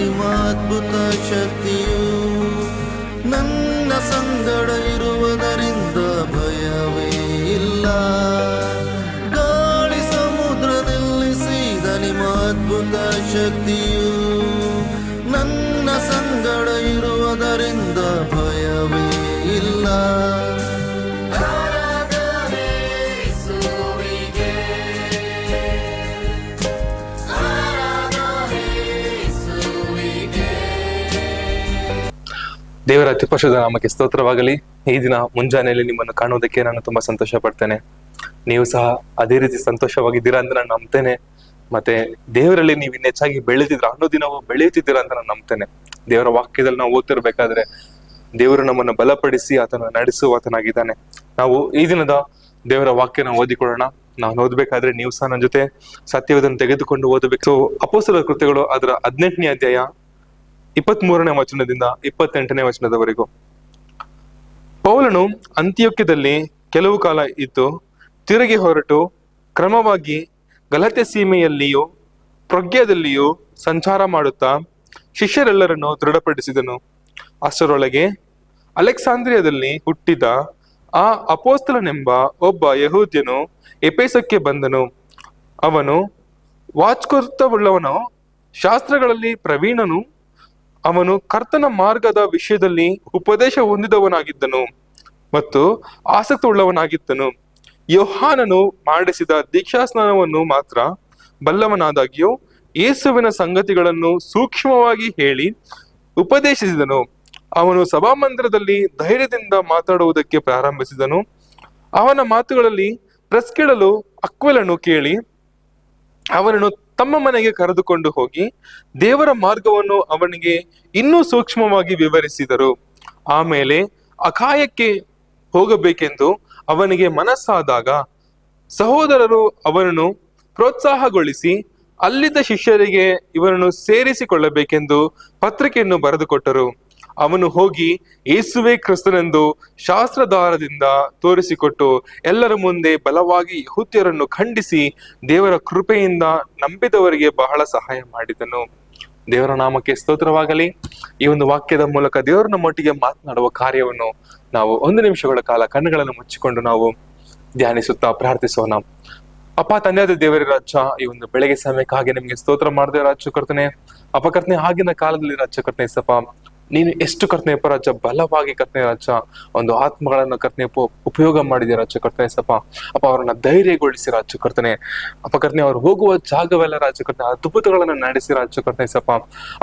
ನಿಮ್ಮ ಅದ್ಭುತ ಶಕ್ತಿಯು ನನ್ನ ಸಂಗಡ ಇರುವುದರಿಂದ ಭಯವೇ ಇಲ್ಲ. ಗಾಳಿ ಸಮುದ್ರ ನಿಲ್ಲಿಸಿದ ನಿಮ್ಮ ಅದ್ಭುತ ಶಕ್ತಿಯು ನನ್ನ ಸಂಗಡ ಇರುವುದರಿಂದ ಭಯವೇ ಇಲ್ಲ. ದೇವರ ಅತ್ಯುಪಶುದ್ಧ ನಾಮಕ್ಕೆ ಸ್ತೋತ್ರವಾಗಲಿ. ಈ ದಿನ ಮುಂಜಾನೆಯಲ್ಲಿ ನಿಮ್ಮನ್ನು ಕಾಣುವುದಕ್ಕೆ ನಾನು ತುಂಬಾ ಸಂತೋಷ ಪಡ್ತೇನೆ. ನೀವು ಸಹ ಅದೇ ರೀತಿ ಸಂತೋಷವಾಗಿದ್ದೀರಾ ಅಂತ ನಾನು ನಂಬ್ತೇನೆ. ಮತ್ತೆ ದೇವರಲ್ಲಿ ನೀವು ಇನ್ನು ಹೆಚ್ಚಾಗಿ ಬೆಳೆದಿದ್ರ ದಿನವೂ ಬೆಳೆಯುತ್ತಿದ್ದೀರಾ ಅಂತ ನಾನು ನಂಬ್ತೇನೆ. ದೇವರ ವಾಕ್ಯದಲ್ಲಿ ನಾವು ಓದ್ತಿರ್ಬೇಕಾದ್ರೆ ದೇವರು ನಮ್ಮನ್ನು ಬಲಪಡಿಸಿ ಆತನ ನಡೆಸುವಾತನಾಗಿದ್ದಾನೆ. ನಾವು ಈ ದಿನದ ದೇವರ ವಾಕ್ಯನ ಓದಿಕೊಳ್ಳೋಣ. ನಾನು ಓದ್ಬೇಕಾದ್ರೆ ನೀವು ಸಹ ನನ್ನ ಜೊತೆ ಸತ್ಯವೇದನ್ನು ತೆಗೆದುಕೊಂಡು ಓದಬೇಕು. ಸೊ ಅಪೊಸ್ತಲರ ಕೃತ್ಯಗಳು ಅದರ 18ನೇ ಅಧ್ಯಾಯ 23ನೇ ವಚನದಿಂದ 28ನೇ ವಚನದವರೆಗೂ. ಪೌಲನು ಅಂತಿಯೋಕ್ಯದಲ್ಲಿ ಕೆಲವು ಕಾಲ ಇದ್ದು ತಿರುಗಿ ಹೊರಟು ಕ್ರಮವಾಗಿ ಗಲಾತ್ಯ ಸೀಮೆಯಲ್ಲಿಯೂ ಪ್ರಜ್ಞೆಯಲ್ಲಿಯೂ ಸಂಚಾರ ಮಾಡುತ್ತಾ ಶಿಷ್ಯರೆಲ್ಲರನ್ನು ದೃಢಪಡಿಸಿದನು. ಅಷ್ಟರೊಳಗೆ ಅಲೆಕ್ಸಾಂದ್ರಿಯದಲ್ಲಿ ಹುಟ್ಟಿದ ಆ ಅಪೊಸ್ತಲನೆಂಬ ಒಬ್ಬ ಯಹೂದ್ಯನು ಎಫೆಸಕ್ಕೆ ಬಂದನು. ಅವನು ವಾಚ್ಕರ್ತವುಳ್ಳವನು, ಶಾಸ್ತ್ರಗಳಲ್ಲಿ ಪ್ರವೀಣನು. ಅವನು ಕರ್ತನ ಮಾರ್ಗದ ವಿಷಯದಲ್ಲಿ ಉಪದೇಶ ಹೊಂದಿದವನಾಗಿದ್ದನು ಮತ್ತು ಆಸಕ್ತಿ ಉಳ್ಳವನಾಗಿದ್ದನು. ಯೋಹಾನನು ಮಾಡಿಸಿದ ದೀಕ್ಷಾಸ್ನಾನವನ್ನು ಮಾತ್ರ ಬಲ್ಲವನಾದಾಗ್ಯೂ ಯೇಸುವಿನ ಸಂಗತಿಗಳನ್ನು ಸೂಕ್ಷ್ಮವಾಗಿ ಹೇಳಿ ಉಪದೇಶಿಸಿದನು. ಅವನು ಸಭಾಮಂದಿರದಲ್ಲಿ ಧೈರ್ಯದಿಂದ ಮಾತಾಡುವುದಕ್ಕೆ ಪ್ರಾರಂಭಿಸಿದನು. ಅವನ ಮಾತುಗಳಲ್ಲಿ ಪ್ರಸ್ಕಿಡಲು ಅಕ್ವಿಲನು ಕೇಳಿ ಅವನನ್ನು ತಮ್ಮ ಮನೆಗೆ ಕರೆದುಕೊಂಡು ಹೋಗಿ ದೇವರ ಮಾರ್ಗವನ್ನು ಅವನಿಗೆ ಇನ್ನೂ ಸೂಕ್ಷ್ಮವಾಗಿ ವಿವರಿಸಿದರು. ಆಮೇಲೆ ಅಖಾಯಕ್ಕೆ ಹೋಗಬೇಕೆಂದು ಅವನಿಗೆ ಮನಸ್ಸಾದಾಗ ಸಹೋದರರು ಅವನನ್ನು ಪ್ರೋತ್ಸಾಹಗೊಳಿಸಿ ಅಲ್ಲಿದ್ದ ಶಿಷ್ಯರಿಗೆ ಇವರನ್ನು ಸೇರಿಸಿಕೊಳ್ಳಬೇಕೆಂದು ಪತ್ರಿಕೆಯನ್ನು ಬರೆದುಕೊಟ್ಟರು. ಅವನು ಹೋಗಿ ಯೇಸುವೇ ಕ್ರಿಸ್ತನೆಂದು ಶಾಸ್ತ್ರಧಾರದಿಂದ ತೋರಿಸಿಕೊಟ್ಟು ಎಲ್ಲರ ಮುಂದೆ ಬಲವಾಗಿ ಯೆಹೂದ್ಯರನ್ನು ಖಂಡಿಸಿ ದೇವರ ಕೃಪೆಯಿಂದ ನಂಬಿದವರಿಗೆ ಬಹಳ ಸಹಾಯ ಮಾಡಿದನು. ದೇವರ ನಾಮಕ್ಕೆ ಸ್ತೋತ್ರವಾಗಲಿ. ಈ ಒಂದು ವಾಕ್ಯದ ಮೂಲಕ ದೇವರು ನಮ್ಮೊಟ್ಟಿಗೆ ಮಾತನಾಡುವ ಕಾರ್ಯವನ್ನು ನಾವು 1 ನಿಮಿಷಗಳ ಕಾಲ ಕಣ್ಣುಗಳನ್ನು ಮುಚ್ಚಿಕೊಂಡು ನಾವು ಧ್ಯಾನಿಸುತ್ತಾ ಪ್ರಾರ್ಥಿಸೋಣ. ಅಪ್ಪ ತಂದೆಯಾದ ದೇವರ ರಾಜ, ಈ ಒಂದು ಬೆಳಗ್ಗೆ ಸಮಯಕ್ಕಾಗಿ ನಿಮ್ಗೆ ಸ್ತೋತ್ರ ಮಾಡಿದೆ ರಾಜ ಕರ್ತನೆ. ಅಪಕರ್ತನೆ ಆಗಿನ ಕಾಲದಲ್ಲಿ ರಾಜ ಕರ್ತನೆ ಸಪ ನೀನು ಎಷ್ಟು ಕರ್ತನೆ ರಾಜ ಬಲವಾಗಿ ಕರ್ತನೆ ರಾಜ ಒಂದು ಆತ್ಮಗಳನ್ನ ಕರ್ತನೆ ಉಪಯೋಗ ಮಾಡಿದೆ ರಾಜ ಕರ್ತನೆ ಸಪ. ಅಪ್ಪ ಅವರನ್ನ ಧೈರ್ಯಗೊಳಿಸಿ ರಾಜ ಕರ್ತನೆ. ಅಪಕರ್ತನೆ ಅವ್ರು ಹೋಗುವ ಜಾಗವೆಲ್ಲ ರಾಜ ಕರ್ತನೆ ಅದ್ಭುತಗಳನ್ನ ನಡೆಸಿ ರಾಜ ಕರ್ತನೆ ಸಪ.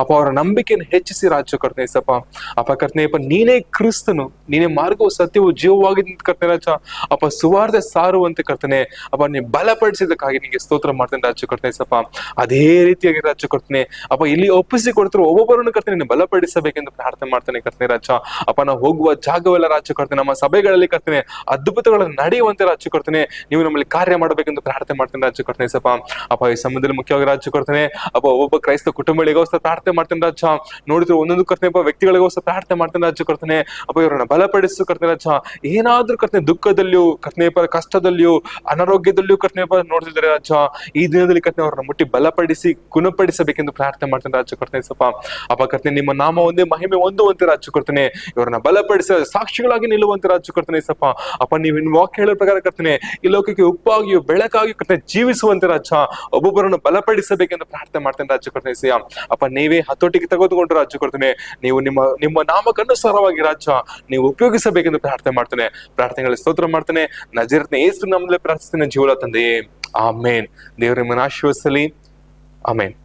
ಅಪ್ಪ ಅವರ ನಂಬಿಕೆಯನ್ನು ಹೆಚ್ಚಿಸಿ ರಾಜ ಕರ್ತನೆ ಸಪ. ಅಪಕರ್ತನೆ ಅಪ್ಪ ನೀನೇ ಕ್ರಿಸ್ತನು, ನೀನೇ ಮಾರ್ಗವು ಸತ್ಯವು ಜೀವವಾಗಿ ಕರ್ತನೆ ರಾಜ. ಅಪ್ಪ ಸುವಾರ್ತೆ ಸಾರುವಂತೆ ಕರ್ತನೆ ಅಪ್ಪ ನೀ ಬಲಪಡಿಸಿದಕ್ಕಾಗಿ ನಿಮಗೆ ಸ್ತೋತ್ರ ಮಾಡ್ತೇನೆ ರಾಜ ಕರ್ತನೆ ಸಪ. ಅದೇ ರೀತಿಯಾಗಿ ರಾಜ ಕರ್ತನೆ ಅಪ್ಪ ಇಲ್ಲಿ ಒಪ್ಪಿಸಿ ಕೊಡ್ತಿರೋ ಒಬ್ಬೊಬ್ಬರನ್ನು ಕರ್ತನೆ ಬಲಪಡಿಸಬೇಕೆಂದು ಪ್ರಾರ್ಥನೆ ಮಾಡ್ತೇನೆ ಕರ್ತನೆ ರಾಜ. ಅಪ್ಪ ನಾವು ಹೋಗುವ ಜಾಗವೆಲ್ಲ ರಾಜ ಕರ್ತನೆ ನಮ್ಮ ಸಭೆಗಳಲ್ಲಿ ಕರ್ತನೆ ಅದ್ಭುತಗಳನ್ನು ನಡೆಯುವಂತೆ ರಾಜ ಕರ್ತನೆ ನೀವು ನಮ್ಮಲ್ಲಿ ಕಾರ್ಯ ಮಾಡಬೇಕೆಂದು ಪ್ರಾರ್ಥನೆ ಮಾಡ್ತೇನೆ ರಾಜ ಕರ್ತನೆ ಸಪ. ಅಪ್ಪ ಈ ಸಂಬಂಧದಲ್ಲಿ ಮುಖ್ಯವಾಗಿ ರಾಜ ಕರ್ತನೆ ಅಪ್ಪ ಒಬ್ಬೊಬ್ಬ ಕ್ರೈಸ್ತ ಕುಟುಂಬಗಳಿಗೋಸ್ಕರ ಪ್ರಾರ್ಥನೆ ಮಾಡ್ತೇನೆ ರಾಜ. ನೋಡಿದ್ರೆ ಒಂದೊಂದು ಕರ್ತನೆ ಅಪ್ಪ ವ್ಯಕ್ತಿಗಳಿಗೋಸ್ಕರ ಪ್ರಾರ್ಥನೆ ಮಾಡ್ತೇನೆ ರಾಜ ಕರ್ತನೆ. ಅಪ್ಪ ಇವರನ್ನ ಬಲಪಡಿಸು ಕರ್ತನೆ ರಾಜ. ಏನಾದ್ರೂ ಕರ್ತನೆ ದುಃಖದಲ್ಲಿಯೂ ಕರ್ತನೆ ಕಷ್ಟದಲ್ಲಿಯೂ ಅನಾರೋಗ್ಯದಲ್ಲಿಯೂ ಕರ್ತನೆ ನೋಡ್ತಿದ್ದಾರೆ ರಾಜ. ಈ ದಿನದಲ್ಲಿ ಕರ್ತನೆ ಅವರನ್ನ ಮುಟ್ಟಿ ಬಲಪಡಿಸಿ ಗುಣಪಡಿಸಬೇಕೆಂದು ಪ್ರಾರ್ಥನೆ ಮಾಡ್ತೇನೆ ರಾಜ ಕರ್ತನೆ ಸಪ. ಅಪ್ಪ ಕರ್ತನೆ ನಿಮ್ಮ ನಾಮ ಒಂದೇ ಮಹಿಮೆ ಹೊಂದುವಂತೆ ರಾಜ ಕರ್ತನೆ ಇವರನ್ನ ಬಲಪಡಿಸ ಸಾಕ್ಷಿಗಳಾಗಿ ನಿಲ್ಲುವಂತೆ ರಾಜ ಕರ್ತನೆ ಸಪ. ಅಪ್ಪ ನೀವು ಇನ್ನು ವಾಕ್ಯ ಹೇಳೋ ಪ್ರಕಾರ ಕರ್ತನೆ ಈ ಲೋಕಕ್ಕೆ ಉಪ್ಪಾಗಿಯೂ ಬೆಳಕಾಗಿಯೂ ಕರ್ತನೆ ಜೀವಿಸುವಂತೆ ರಾಜ ಒಬ್ಬೊಬ್ಬರನ್ನು ಬಲಪಡಿಸಬೇಕೆಂದು ಪ್ರಾರ್ಥನೆ ಮಾಡ್ತೇನೆ ರಾಜ ಕರ್ತನೆ ಸಿಯ. ಅಪ್ಪ ನೀವೇ ಹತೋಟಿಗೆ ತೆಗೆದುಕೊಂಡು ರಾಜ ಕರ್ತನೆ ನೀವು ನಿಮ್ಮ ನಾಮಕ್ಕನುಸಾರವಾಗಿ ರಾಜ ನೀವು ಉಪಯೋಗಿಸಬೇಕೆಂದು ಪ್ರಾರ್ಥನೆ ಮಾಡ್ತೇನೆ. ಪ್ರಾರ್ಥನೆಗಳಲ್ಲಿ ಸ್ತೋತ್ರ ಮಾಡ್ತೇನೆ ನಜರೇತಿನ ಯೇಸು ನಾಮದಲ್ಲಿ ಪ್ರಾರ್ಥಿಸ್ತೇನೆ ಜೀವಲ ತಂದೆಯೇ, ಆಮೇನ್. ದೇವರು ನಿಮ್ಮನ್ನು ಆಶೀರ್ವದಿಸಲಿ. ಆಮೇನ್.